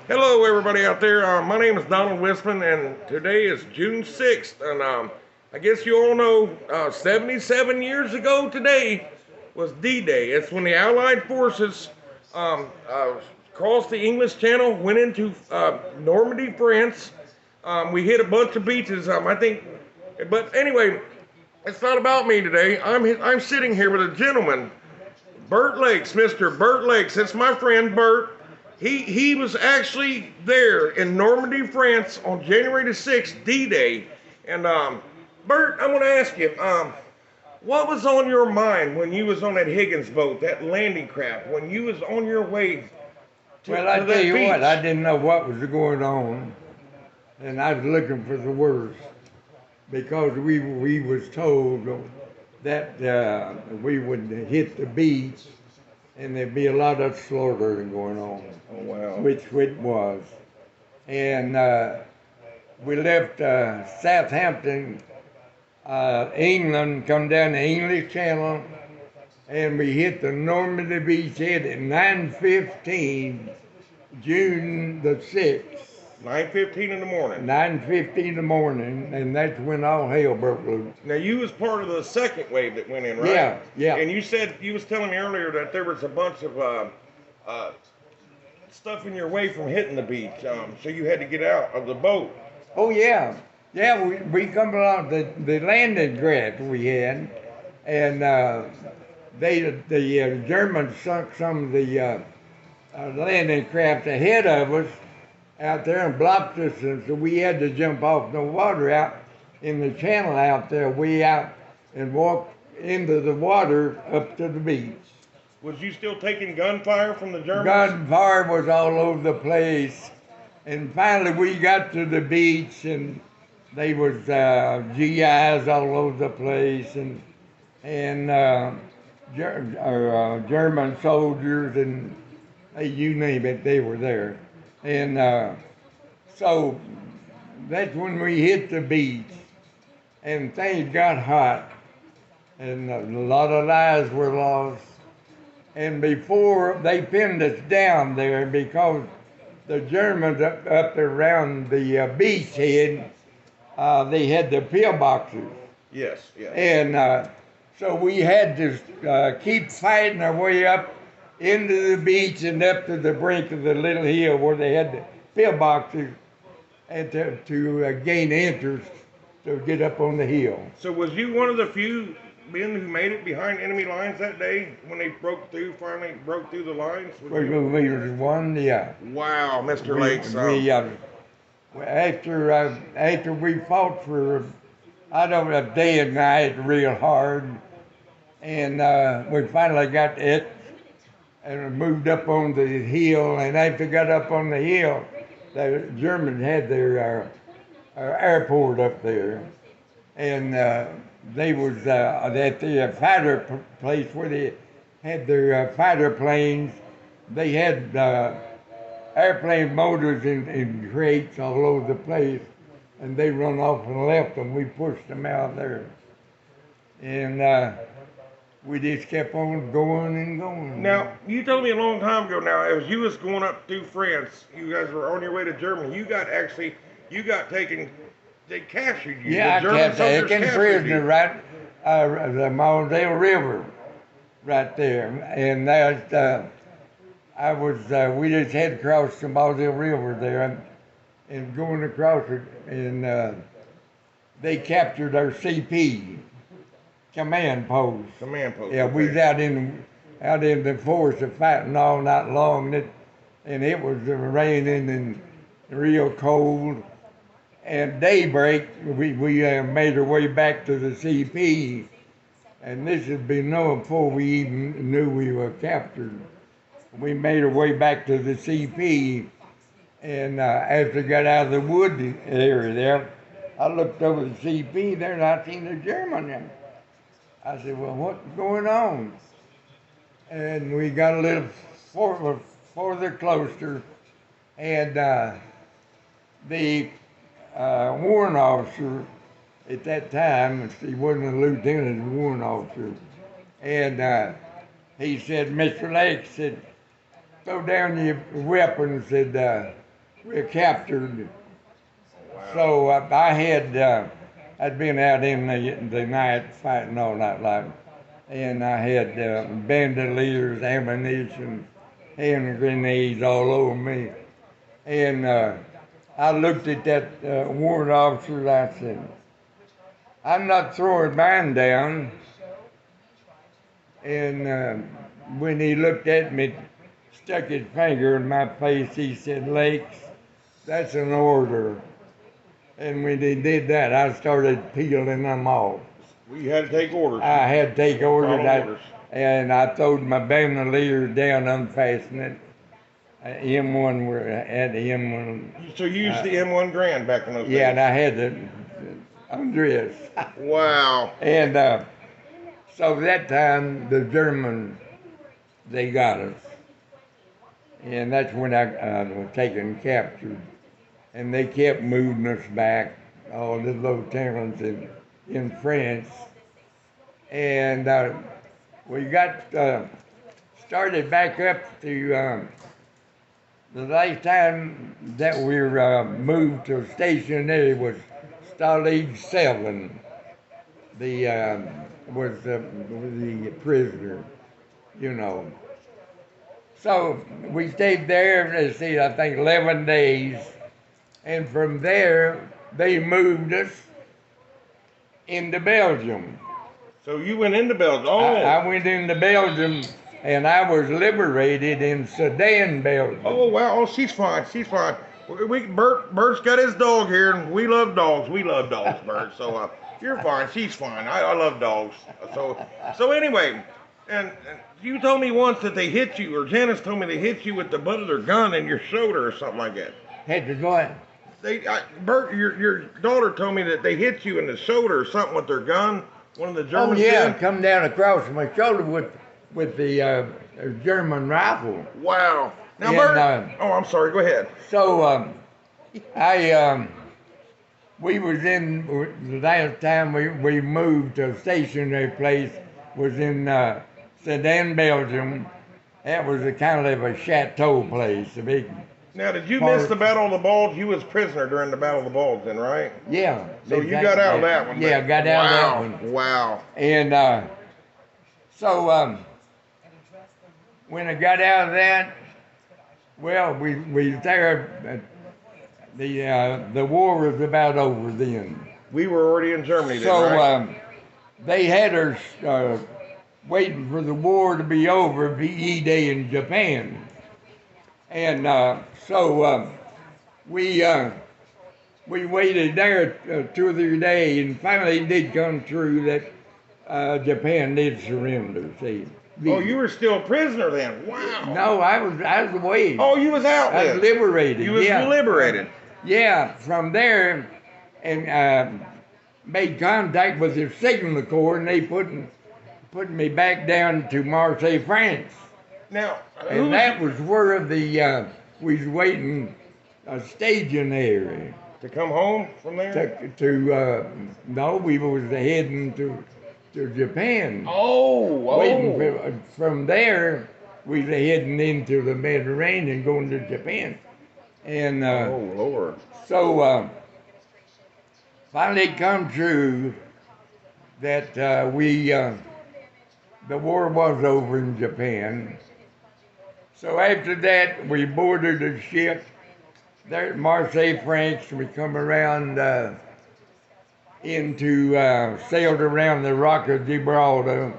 Hello, everybody out there. My name is Donald Wisman, and today is June 6th. And I guess you all know 77 years ago today was D-Day. It's when the Allied forces um, uh, crossed the English Channel, went into Normandy, France. We hit a bunch of beaches, I think. But anyway, it's not about me today. I'm sitting here with a gentleman, Bert Lakes, Mr. Bert Lakes. It's my friend Bert. He was actually there in Normandy, France on January the 6th, D-Day. And Bert, I want to ask you, what was on your mind when you was on that Higgins boat, that landing craft, when you was on your way Well, to I tell that you what, I beach? didn't know what was going on, and I was looking for the worst because we was told that we would hit the beach and there'd be a lot of slaughtering going on, Oh wow. which it was. And we left Southampton, England, come down the English Channel, and we hit the Normandy beach head at 9:15, June the 6th. 9:15 in the morning. 9:50 in the morning, and that's when all hell broke loose. Now you was part of the second wave that went in, right? Yeah, yeah. And you said you was telling me earlier that there was a bunch of uh, stuff in your way from hitting the beach, so you had to get out of the boat. Oh yeah, yeah. We come along the landing craft we had, and the Germans sunk some of the landing craft ahead of us out there and blocked us, and so we had to jump off the water out in the channel out there, way out, and walk into the water up to the beach. Was you still taking gunfire from the Germans? Gunfire was all over the place, and finally we got to the beach, and they was GIs all over the place, and German soldiers, and you name it, they were there. And so that's when we hit the beach, and things got hot, and a lot of lives were lost. And before they pinned us down there, because the Germans up around the beach head, they had the pillboxes. Yes, yes. And so we had to keep fighting our way up into the beach and up to the brink of the little hill where they had the pillboxes, and to gain entrance to get up on the hill. So was you one of the few men who made it behind enemy lines that day when they finally broke through the lines? We was one, yeah. Wow, Mr. Lakes. After we fought for, I don't know, a day and night real hard, and we finally got it and moved up on the hill. And after we got up on the hill, the Germans had their airport up there, and they was at the fighter place where they had their fighter planes. They had airplane motors in crates all over the place, and they run off and left them. We pushed them out there, and we just kept on going and going. Now, you told me a long time ago now, as you was going up through France, you guys were on your way to Germany, you got taken, they captured you. Yeah, The I German kept soldiers taking captured prisoner you. right the Moselle River, right there, and that we just had to cross the Moselle River there, and going across it, and they captured our CP command post. Command post. Yeah, we was out in the forest fighting all night long, and it was raining and real cold. And daybreak, we made our way back to the CP, and this had been known before we even knew we were captured. We made our way back to the CP, and after we got out of the wood area there, I looked over the CP there and I seen the German. I said, well, what's going on? And we got a little further closer, and the warrant officer at that time, he wasn't a lieutenant, he was a warrant officer, and he said, Mr. Lake said, throw down your weapons, said, we were captured. Wow. So I'd been out in the night fighting all night long, and I had bandoliers, ammunition, hand grenades all over me. And I looked at that warrant officer and I said, I'm not throwing mine down. And when he looked at me, stuck his finger in my face, he said, Lakes, that's an order. And when he did that, I started peeling them off. We had to take orders. I had to take orders, Follow and I throwed my bandolier down, unfastened it. M1 were at the M1. So you used the M1 Grand back in those days? Yeah, and I had the undress. Wow. And so that time, the Germans, they got us. And that's when I was taken captured. And they kept moving us back, all the little towns in France. And we got started back up to the last time that we were moved to a station there was Stalag 7. Was the prisoner, you know. So we stayed there, let's see, I think 11 days. And from there, they moved us into Belgium. So you went into Belgium? Oh. I went into Belgium, and I was liberated in Sedan, Belgium. Oh, wow. Oh, she's fine. She's fine. Bert's got his dog here, and we love dogs. We love dogs, Bert. So you're fine. She's fine. I love dogs. So anyway, and you told me once that they hit you, or Janice told me they hit you with the butt of their gun in your shoulder or something like that. Had to go ahead. Bert, your daughter told me that they hit you in the shoulder or something with their gun. One of the Germans. Oh yeah, did. come down across my shoulder with the German rifle. Wow. Now, And, Bert. Oh, I'm sorry. Go ahead. So we was in the last time we moved to a stationary place was in Sedan, Belgium. That was a kind of a chateau place, a big. Now, did you miss the Battle of the Bulge? You was prisoner during the Battle of the Bulge, then, right? Yeah. So you got out of that one. Yeah, got out of that one. Wow. And so when I got out of that, well, we was there. The war was about over then. We were already in Germany then, So right? they had us waiting for the war to be over, VE Day in Japan. And so we waited there 2 or 3 days, and finally it did come true that Japan did surrender. See. Oh, you were still a prisoner then? Wow. No, I was away. Oh, you was out I then? was liberated. You was liberated. Yeah, from there, and made contact with the Signal Corps, and they put me back down to Marseille, France. Now, And that was where we was waiting a staging area. to come home from there? No, we was heading to Japan. Oh. Waiting from there, we was heading into the Mediterranean, going to Japan. And Oh, Lord. so finally it come true that the war was over in Japan. So after that, we boarded a ship there at Marseille, France. We come around sailed around the Rock of Gibraltar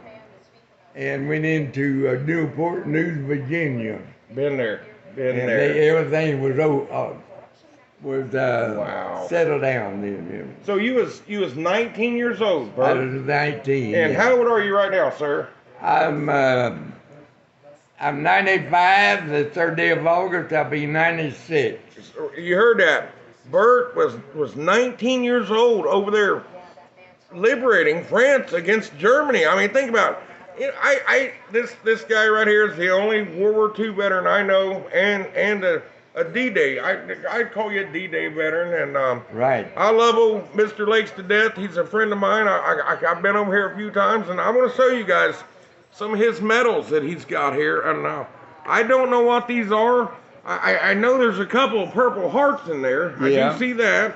and went into Newport News, Virginia. Been there. And everything was Wow. settled down then. So you was 19 years old, I Bert. was 19. And yeah. how old are you right now, sir? I'm 95. The 3rd day of August, I'll be 96. You heard that. Bert was 19 years old over there liberating France against Germany. I mean, think about it. You know, this guy right here is the only World War II veteran I know, and a D-Day. I'd call you a D-Day veteran, and Right. I love old Mr. Lakes to death. He's a friend of mine. I've been over here a few times, and I want to show you guys some of his medals that he's got here. And I don't know what these are. I know there's a couple of Purple Hearts in there. I Yeah. do see that.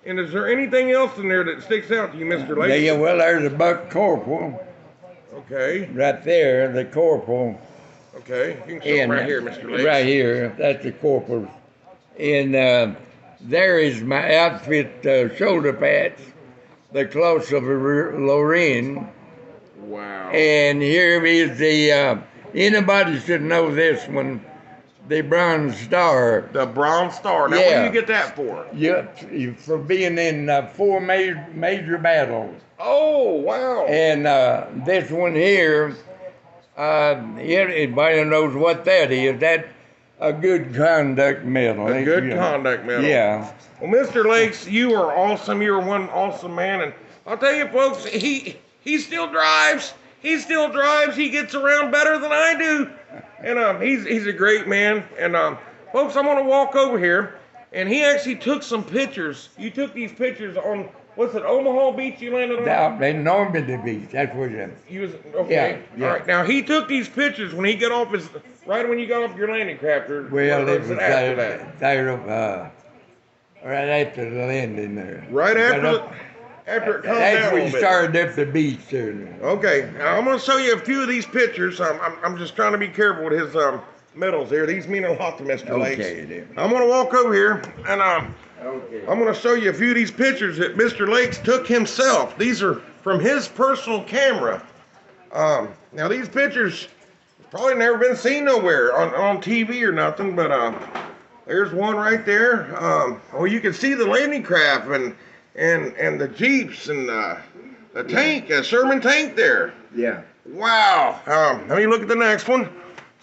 And is there anything else in there that sticks out to you, Mr. Lakes? Yeah, well, there's a buck corporal Okay. right there, the corporal. Okay. You can show them right here, Mr. Lakes. Right here, that's the corporal. And there is my outfit shoulder pads, the cloth of Lorraine. Wow. And here is the, anybody should know this one, the Bronze Star. The Bronze Star. Now, Yeah. what do you get that for? Yep, for being in 4 major battles. Oh, wow. And this one here, everybody knows what that is. That's a good conduct medal. A good conduct medal. Yeah. Well, Mr. Lakes, you are awesome. You're one awesome man. And I'll tell you, folks, he still drives. He still drives. He gets around better than I do. And he's a great man. And folks, I'm going to walk over here. And he actually took some pictures. You took these pictures on, what's it, Omaha Beach you landed on? Down in Normandy Beach, that's what it is. He was, okay. Yeah. All right. Now, he took these pictures when he got off his, right when you got off your landing craft. Or, Well, or it was after that? right after the landing there. Right after But after it calmed down that's a when little we bit. started up the beach there. Okay, now I'm going to show you a few of these pictures. I'm just trying to be careful with his medals here. These mean a lot to Mr. Lakes. Okay, then. I'm going to walk over here and Okay. I'm going to show you a few of these pictures that Mr. Lakes took himself. These are from his personal camera. Now these pictures probably never been seen nowhere on TV or nothing, but there's one right there. Well, you can see the landing craft and the Jeeps and the tank, a Sherman tank there. Yeah. Wow. Let me look at the next one.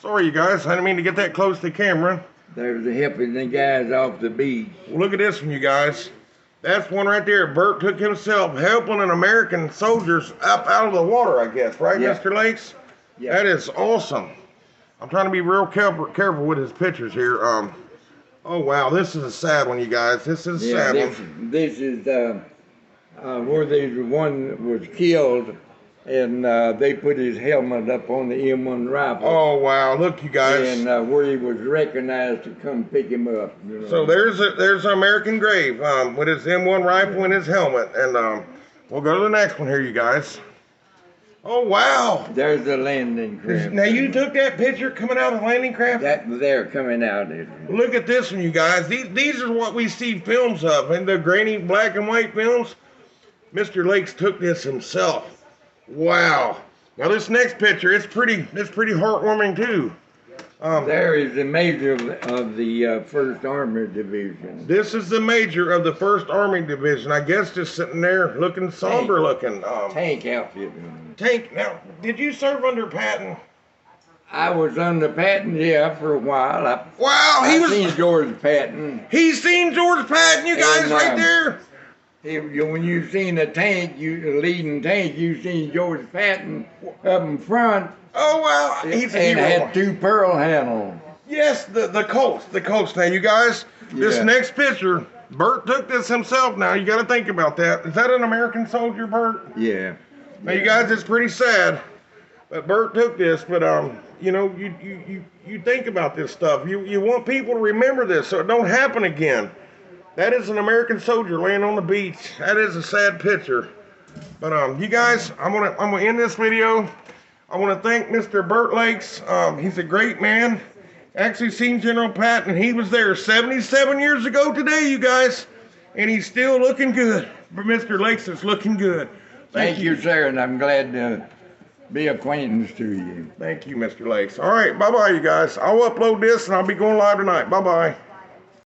Sorry, you guys. I didn't mean to get that close to the camera. There's helping the guys off the beach. Look at this one, you guys. That's one right there. Bert took himself helping an American soldiers up out of the water, I guess. Right, Yeah. Mr. Lakes? Yeah. That is awesome. I'm trying to be real careful with his pictures here. Oh, wow. This is a sad one, you guys. This is a sad one. This is where the one was killed, and they put his helmet up on the M1 rifle. Oh, wow. Look, you guys. And where he was recognized to come pick him up. You know. So there's an American grave with his M1 rifle and his helmet. And we'll go to the next one here, you guys. Oh, wow. There's the landing craft. Now, you took that picture coming out of the landing craft? That there coming out. Look at this one, you guys. These are what we see films of. In the grainy black and white films, Mr. Lakes took this himself. Wow. Now, this next picture, it's pretty heartwarming, too. There is the major of the 1st Army Division. This is the major of the 1st Army Division. I guess just sitting there looking somber looking. Tank outfit. Tank. Now, did you serve under Patton? I was under Patton, yeah, for a while. Wow, I seen George Patton. He's seen George Patton, you guys, And, right there. When you seen a tank, the leading tank, you seen George Patton up in front. Oh, wow. He's a and hero. had 2 pearl handles. Yes, the Colts. Now, you guys, this Yeah. next picture, Bert took this himself. Now, you got to think about that. Is that an American soldier, Bert? Yeah. Now, you guys, it's pretty sad, but Bert took this. But you know, you think about this stuff. You want people to remember this so it don't happen again. That is an American soldier laying on the beach. That is a sad picture. But you guys, I'm gonna end this video. I want to thank Mr. Bert Lakes. He's a great man. Actually seen General Patton. He was there 77 years ago today, you guys. And he's still looking good. But Mr. Lakes is looking good. Thank you, sir, and I'm glad to be acquaintance to you. Thank you, Mr. Lakes. All right, bye-bye, you guys. I'll upload this, and I'll be going live tonight. Bye-bye.